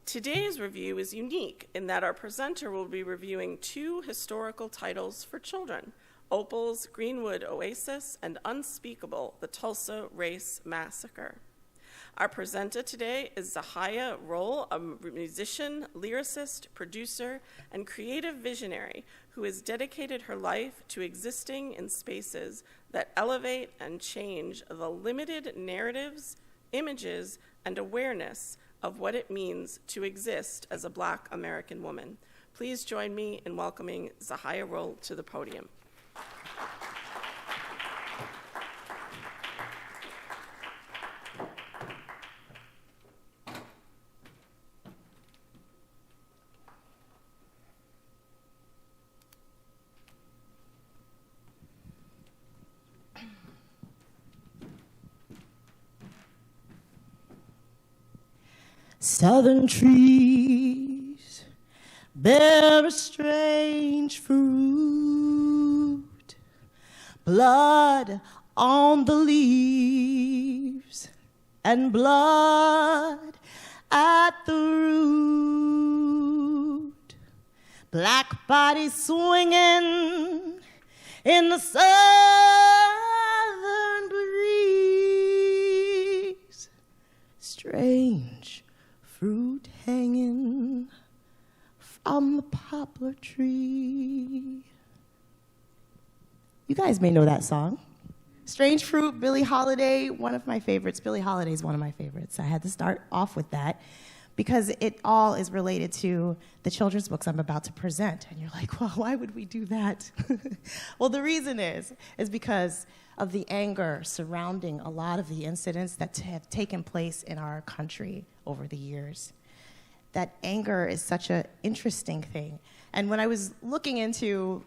Today's review is unique in that our presenter will be reviewing two historical titles for children, Opal's Greenwood Oasis and Unspeakable, the Tulsa Race Massacre. Our presenter today is Zahyia Rolle, a musician, lyricist, producer, and creative visionary who has dedicated her life to existing in spaces that elevate and change the limited narratives, images, and awareness of what it means to exist as a Black American woman. Please join me in welcoming Zahyia Rolle to the podium. Southern trees bear a strange fruit, blood on the leaves and blood at the root, black bodies swinging in the southern breeze, strange fruit hanging from the poplar tree. You guys may know that song. Strange Fruit, Billie Holiday, one of my favorites. Billie Holiday is one of my favorites. I had to start off with that because it all is related to the children's books I'm about to present. And you're like, well, why would we do that? Well, the reason is because of the anger surrounding a lot of the incidents that have taken place in our country over the years. That anger is such an interesting thing. And when I was looking into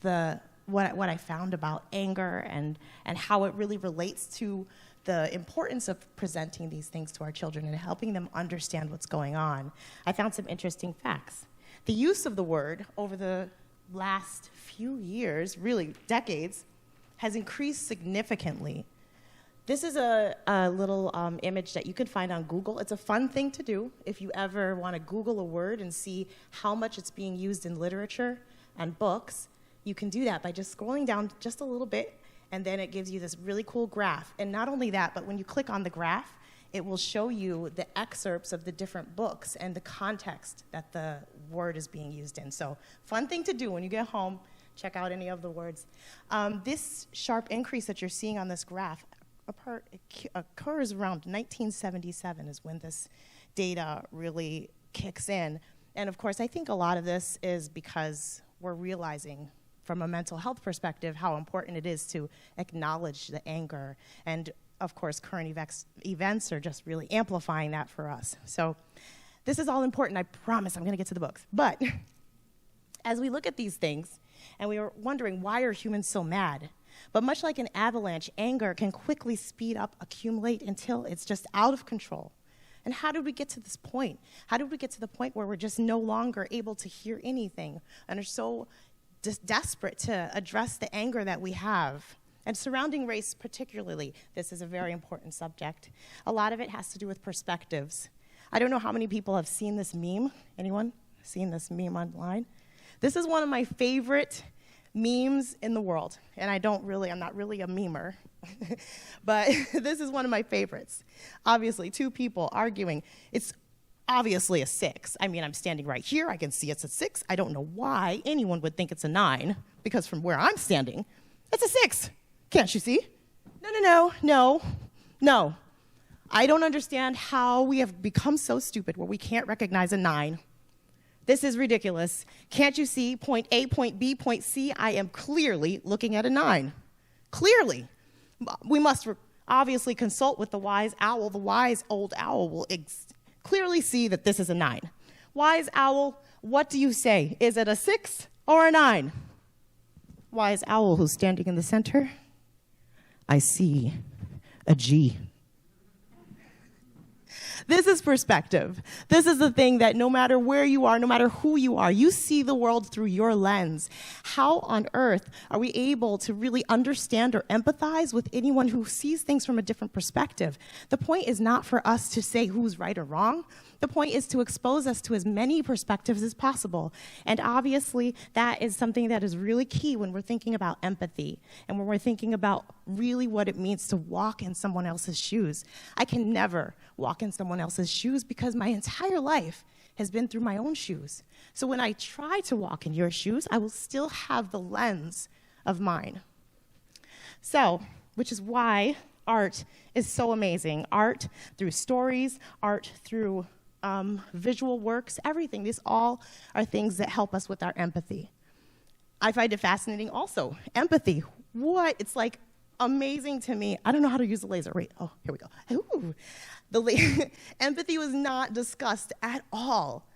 what I found about anger and how it really relates to the importance of presenting these things to our children and helping them understand what's going on, I found some interesting facts. The use of the word over the last few years, really decades, has increased significantly. This is a little image that you can find on Google. It's a fun thing to do if you ever want to Google a word and see how much it's being used in literature and books. You can do that by just scrolling down just a little bit, and then it gives you this really cool graph. And not only that, but when you click on the graph, it will show you the excerpts of the different books and the context that the word is being used in. So fun thing to do when you get home. Check out any of the words. This sharp increase that you're seeing on this graph occurs around 1977 is when this data really kicks in. And of course, I think a lot of this is because we're realizing from a mental health perspective how important it is to acknowledge the anger. And of course, current events are just really amplifying that for us. So this is all important. I promise I'm going to get to the books. But as we look at these things, and we were wondering, why are humans so mad? But much like an avalanche, anger can quickly speed up, accumulate until it's just out of control. And how did we get to this point? How did we get to the point where we're just no longer able to hear anything and are so just desperate to address the anger that we have? And surrounding race particularly, this is a very important subject. A lot of it has to do with perspectives. I don't know how many people have seen this meme. Anyone seen this meme online? This is one of my favorite memes in the world. And I'm not really a memer, but this is one of my favorites. Obviously, two people arguing. It's obviously a 6. I mean, I'm standing right here. I can see it's a 6. I don't know why anyone would think it's a 9, because from where I'm standing, it's a 6. Can't you see? No. I don't understand how we have become so stupid where we can't recognize a 9. This is ridiculous. Can't you see point A, point B, point C? I am clearly looking at a 9. Clearly. We must obviously consult with the wise owl. The wise old owl will clearly see that this is a 9. Wise owl, what do you say? Is it a 6 or a 9? Wise owl, who's standing in the center, I see a G. This is perspective. This is the thing that no matter where you are, no matter who you are, you see the world through your lens. How on earth are we able to really understand or empathize with anyone who sees things from a different perspective? The point is not for us to say who's right or wrong. The point is to expose us to as many perspectives as possible. And obviously, that is something that is really key when we're thinking about empathy and when we're thinking about really what it means to walk in someone else's shoes. I can never walk in someone else's shoes because my entire life has been through my own shoes. So when I try to walk in your shoes, I will still have the lens of mine. So, which is why art is so amazing. Art through stories, art through visual works, everything. These all are things that help us with our empathy. I find it fascinating also. Empathy, what? It's like amazing to me. I don't know how to use the laser. Wait, oh, here we go. Ooh. Empathy was not discussed at all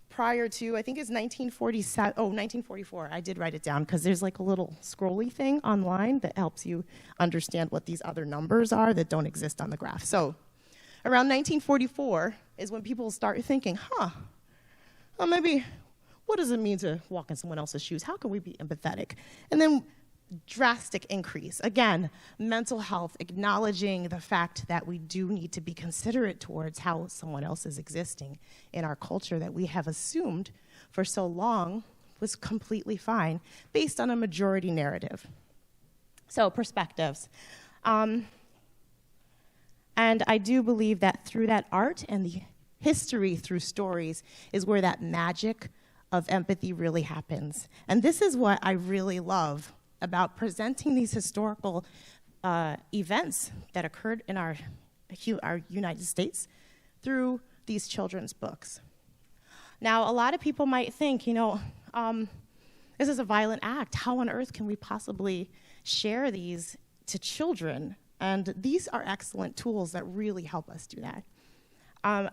prior to, I think it's 1944. I did write it down because there's like a little scrolly thing online that helps you understand what these other numbers are that don't exist on the graph. So around 1944 is when people start thinking, well, maybe, what does it mean to walk in someone else's shoes? How can we be empathetic? And then drastic increase. Again, mental health, acknowledging the fact that we do need to be considerate towards how someone else is existing in our culture that we have assumed for so long was completely fine based on a majority narrative. So perspectives. And I do believe that through that art and the history through stories is where that magic of empathy really happens. And this is what I really love about presenting these historical events that occurred in our United States through these children's books. Now, a lot of people might think, this is a violent act. How on earth can we possibly share these to children? And these are excellent tools that really help us do that.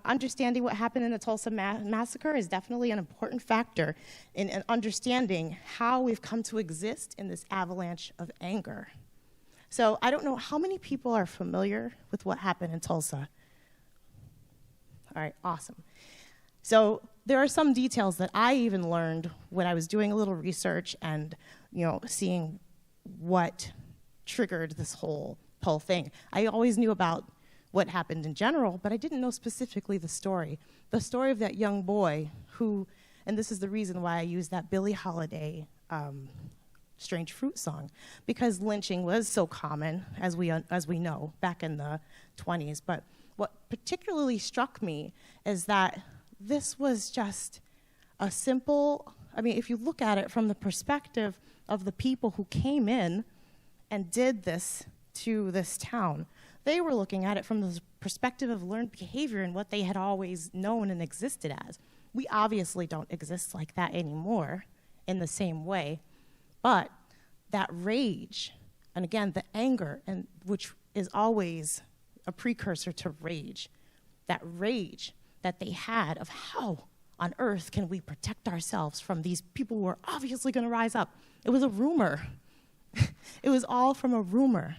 Understanding what happened in the Tulsa Massacre is definitely an important factor in understanding how we've come to exist in this avalanche of anger. So I don't know how many people are familiar with what happened in Tulsa. All right, awesome. So there are some details that I even learned when I was doing a little research and seeing what triggered this whole thing. I always knew about what happened in general, but I didn't know specifically the story. The story of that young boy who, and this is the reason why I use that Billie Holiday Strange Fruit song, because lynching was so common, as we know, back in the 20s. But what particularly struck me is that this was just a simple, if you look at it from the perspective of the people who came in and did this to this town, they were looking at it from the perspective of learned behavior and what they had always known and existed as. We obviously don't exist like that anymore in the same way, but that rage, and again, the anger, and which is always a precursor to rage, that rage that they had of how on earth can we protect ourselves from these people who are obviously going to rise up. It was a rumor. It was all from a rumor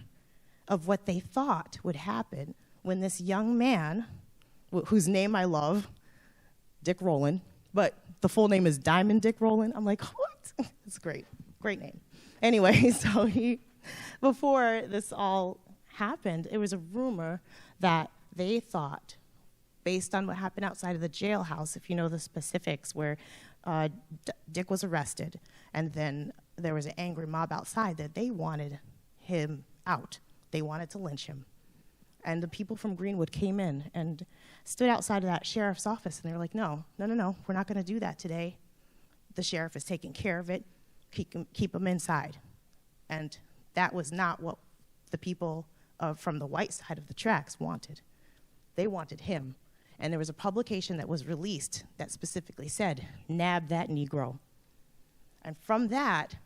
of what they thought would happen when this young man, whose name I love, Dick Rowland, but the full name is Diamond Dick Rowland. I'm like, what? It's great name. Anyway, so before this all happened, it was a rumor that they thought, based on what happened outside of the jailhouse, if you know the specifics, where Dick was arrested, and then there was an angry mob outside that they wanted him out. They wanted to lynch him. And the people from Greenwood came in and stood outside of that sheriff's office, and they were like, no, we're not going to do that today. The sheriff is taking care of it. Keep him inside. And that was not what the people from the white side of the tracks wanted. They wanted him. And there was a publication that was released that specifically said, nab that Negro. And from that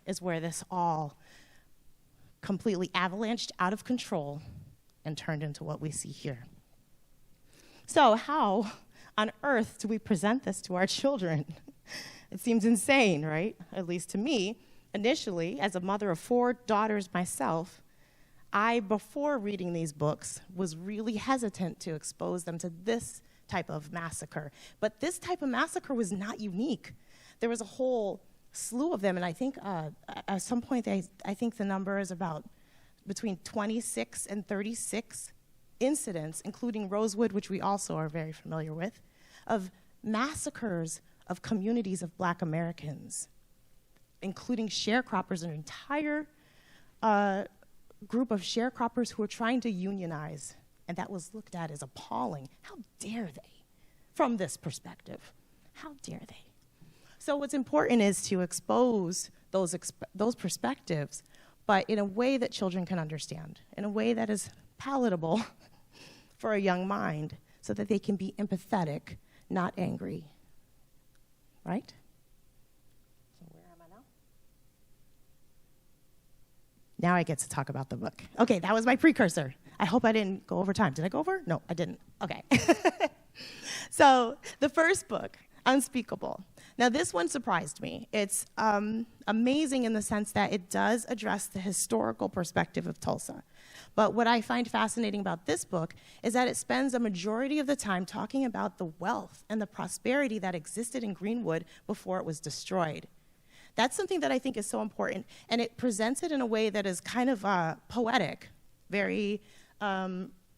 is where this all completely avalanched out of control and turned into what we see here. So how on earth do we present this to our children? It seems insane, right? At least to me. Initially, as a mother of 4 daughters myself, I, before reading these books, was really hesitant to expose them to this type of massacre. But this type of massacre was not unique. There was a whole slew of them, and I think at some point, I think the number is about between 26 and 36 incidents, including Rosewood, which we also are very familiar with, of massacres of communities of Black Americans, including sharecroppers, an entire group of sharecroppers who were trying to unionize, and that was looked at as appalling. How dare they, from this perspective? How dare they? So what's important is to expose those perspectives, but in a way that children can understand, in a way that is palatable for a young mind, so that they can be empathetic, not angry. Right? So where am I now? Now I get to talk about the book. Okay, that was my precursor. I hope I didn't go over time. Did I go over? No, I didn't. Okay. So the first book, Unspeakable. Now this one surprised me. It's amazing in the sense that it does address the historical perspective of Tulsa. But what I find fascinating about this book is that it spends a majority of the time talking about the wealth and the prosperity that existed in Greenwood before it was destroyed. That's something that I think is so important, and it presents it in a way that is kind of poetic, very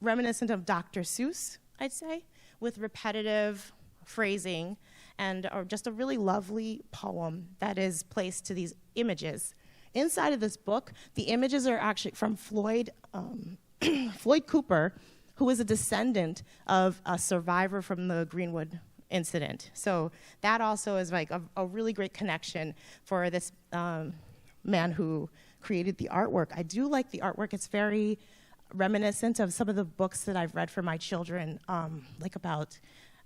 reminiscent of Dr. Seuss, I'd say, with repetitive phrasing and just a really lovely poem that is placed to these images. Inside of this book, the images are actually from Floyd Cooper, who is a descendant of a survivor from the Greenwood incident. So that also is like a really great connection for this man who created the artwork. I do like the artwork. It's very reminiscent of some of the books that I've read for my children, like about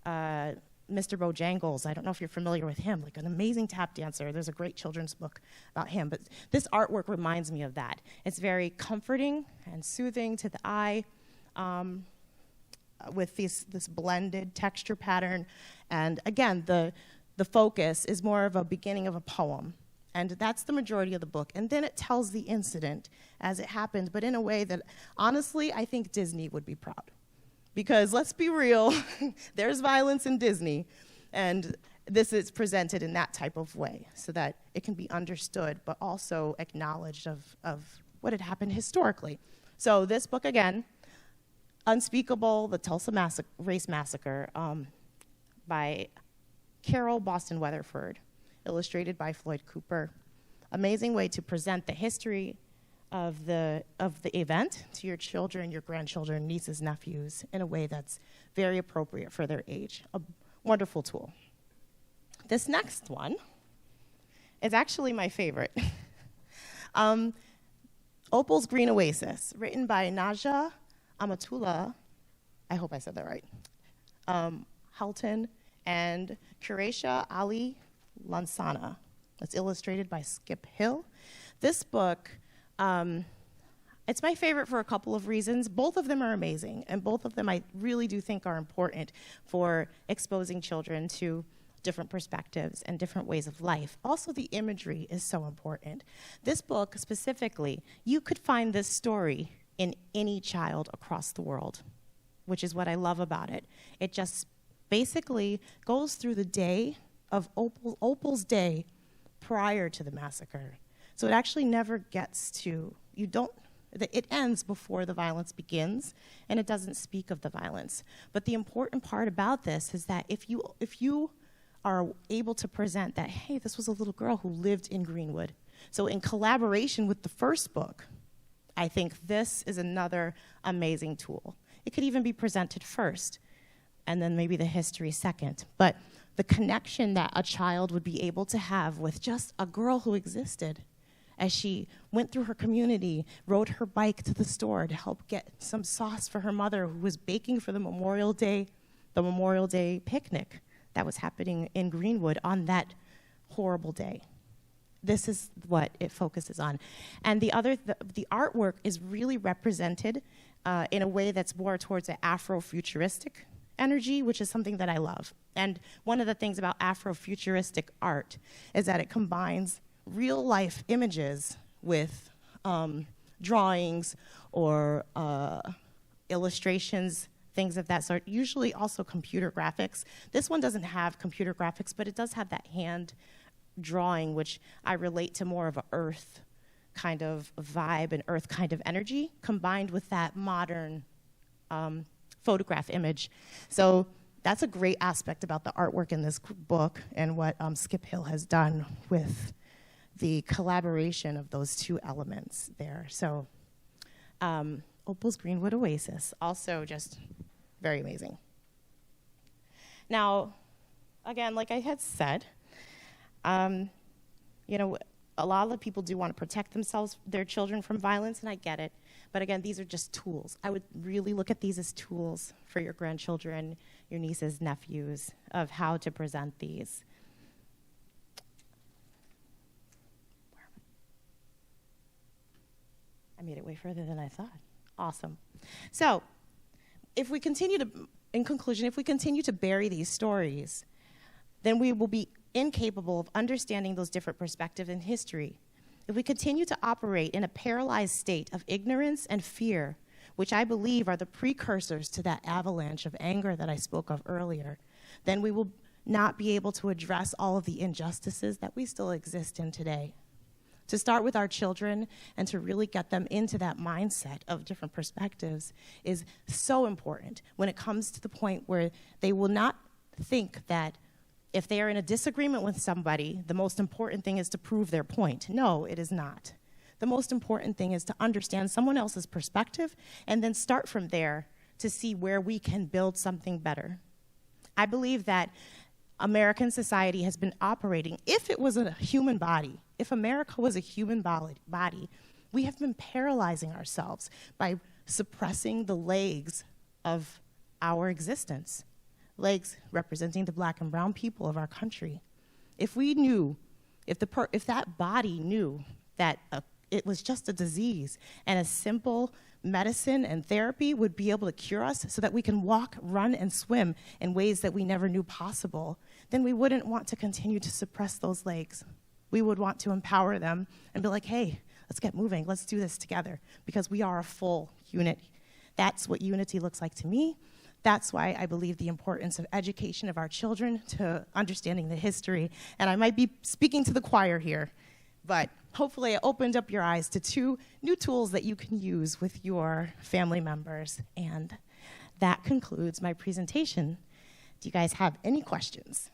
Mr. Bojangles. I don't know if you're familiar with him, like an amazing tap dancer. There's a great children's book about him, but this artwork reminds me of that. It's very comforting and soothing to the eye, with this blended texture pattern. And again, the focus is more of a beginning of a poem. And that's the majority of the book. And then it tells the incident as it happened, but in a way that, honestly, I think Disney would be proud. Because let's be real, there's violence in Disney, and this is presented in that type of way so that it can be understood, but also acknowledged of what had happened historically. So this book, again, Unspeakable, the Tulsa Race Massacre, by Carol Boston Weatherford, illustrated by Floyd Cooper. Amazing way to present the history of the event to your children, your grandchildren, nieces, nephews, in a way that's very appropriate for their age. A wonderful tool. This next one is actually my favorite. Opal's Greenwood Oasis, written by Zahyia Rolle, I hope I said that right, Halton, and Quraisha Ali Lansana. It's illustrated by Skip Hill. This book, it's my favorite for a couple of reasons. Both of them are amazing, and both of them I really do think are important for exposing children to different perspectives and different ways of life. Also, the imagery is so important. This book specifically, you could find this story in any child across the world, which is what I love about it. It just basically goes through the day of Opal's day prior to the massacre. So it actually never gets to, it ends before the violence begins, and it doesn't speak of the violence. But the important part about this is that if you are able to present that, hey, this was a little girl who lived in Greenwood. So in collaboration with the first book, I think this is another amazing tool. It could even be presented first, and then maybe the history second. But the connection that a child would be able to have with just a girl who existed as she went through her community, rode her bike to the store to help get some sauce for her mother who was baking for the Memorial Day picnic that was happening in Greenwood on that horrible day. This is what it focuses on. And the artwork is really represented in a way that's more towards an Afrofuturistic energy, which is something that I love. And one of the things about Afrofuturistic art is that it combines real life images with drawings or illustrations, things of that sort, usually also computer graphics. This one doesn't have computer graphics, but it does have that hand drawing, which I relate to more of an earth kind of vibe and earth kind of energy, combined with that modern photograph image. So that's a great aspect about the artwork in this book and what Skip Hill has done with the collaboration of those two elements there. So Opals Greenwood Oasis, also just very amazing. Now, again, like I had said, you know, a lot of people do want to protect themselves, their children from violence, and I get it. But again, these are just tools. I would really look at these as tools for your grandchildren, your nieces, nephews, of how to present these. I made it way further than I thought. Awesome. So, if we continue to, in conclusion, if we continue to bury these stories, then we will be incapable of understanding those different perspectives in history. If we continue to operate in a paralyzed state of ignorance and fear, which I believe are the precursors to that avalanche of anger that I spoke of earlier, then we will not be able to address all of the injustices that we still exist in today. To start with our children and to really get them into that mindset of different perspectives is so important when it comes to the point where they will not think that if they are in a disagreement with somebody, the most important thing is to prove their point. No, it is not. The most important thing is to understand someone else's perspective and then start from there to see where we can build something better. I believe that American society has been operating, if it was a human body, if America was a human body, we have been paralyzing ourselves by suppressing the legs of our existence. Legs representing the black and brown people of our country. If we knew, if that body knew that it was just a disease and a simple medicine and therapy would be able to cure us so that we can walk, run, and swim in ways that we never knew possible, then we wouldn't want to continue to suppress those legs. We would want to empower them and be like, hey, let's get moving, let's do this together, because we are a full unit. That's what unity looks like to me. That's why I believe the importance of education of our children to understanding the history. And I might be speaking to the choir here, but hopefully I opened up your eyes to 2 new tools that you can use with your family members. And that concludes my presentation. Do you guys have any questions?